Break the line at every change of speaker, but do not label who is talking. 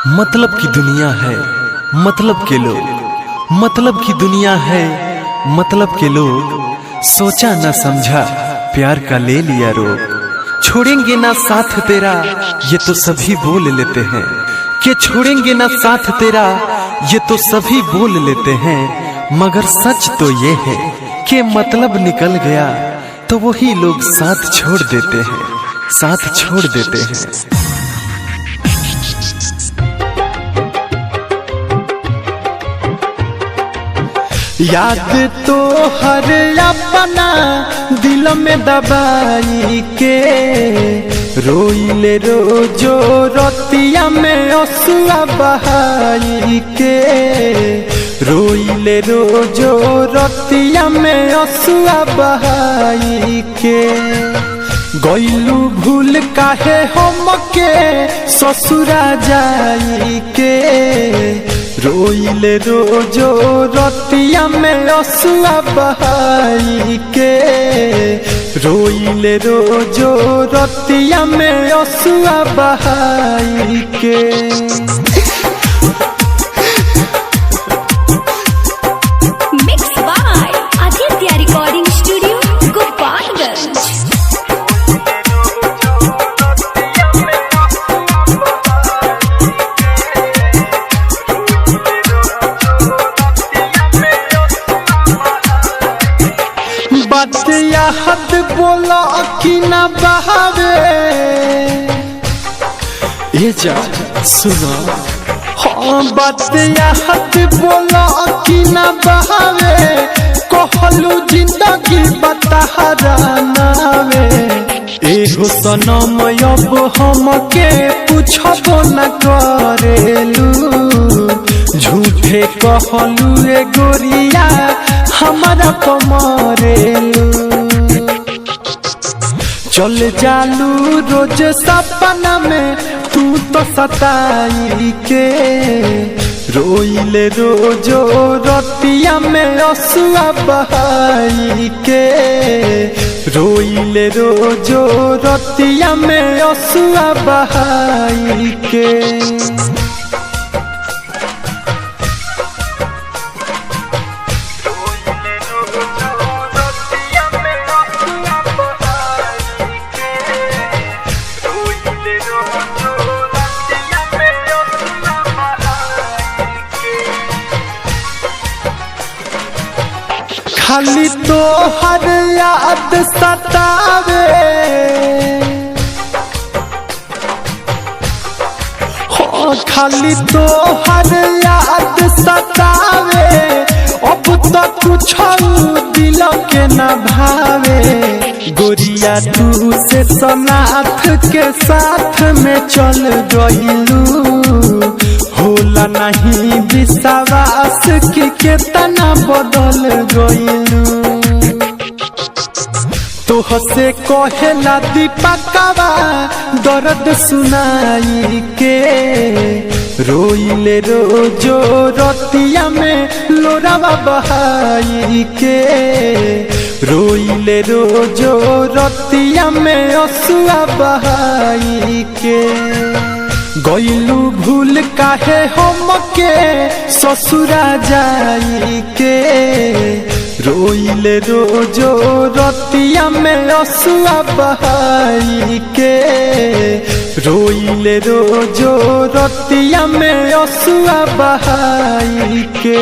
मतलब की दुनिया है, मतलब के लोग, मतलब की दुनिया है, मतलब के लोग। सोचा ना समझा प्यार का ले लिया रोग। छोड़ेंगे ना साथ तेरा ये तो सभी बोल लेते हैं, कि छोड़ेंगे ना साथ तेरा ये तो सभी बोल लेते हैं। मगर सच तो ये है कि मतलब निकल गया तो वही लोग साथ छोड़ देते हैं, साथ छोड़ देते हैं। याद तो हर अपना दिल में दबाई के रोइले रोजो रतिया में असुआ बहाई के, रोइले रोजो रतिया में असुआ बहाई के। गइलू भूल काहे हमके ससुरा जाई के, रोइले रोजो रतिया में असुआ बहाई के, रोइले रोजो रतिया में असुआ बहाई के।
Mixed by Aditya Recording Studio, Gopalganj।
बात याद बोला कि ना बहावे ये जा सुना। हाँ बात याद बोला कि ना बहावे, कहलू जिंदगी बतहरा नावे। एगो सनम अब हमके पूछबो न करेलू, झूठे कहलू ए गोरिया हमारा कमरेलू। चल जालू रोज सपना में तू तो सताई के, रोइले रोजो रतिया में असुआ बहाई के, रोइले रोजो रतिया में असुआ बहाई के। खाली तो हर याद सतावे, हाँ खाली तो हर याद सतावे। अब तो कुछ दिल के न भावे, गोरिया तू से सनाथ के साथ में चल गइलू। होला नहीं विश्वास की केतना बदल गइलू। तोहसे कहेला दीपकवा दर्द सुनाई के, रोइले रोजो रतिया में लोरावा बहाई के, रोइले रोजो रतिया में असुआ बहाई के। गइलू भूल काहे हमके ससुरा जाई के, रोइले रोजो रतिया में असुआ बहाई के, रोइले रोजो रतिया में असुआ बहाई के।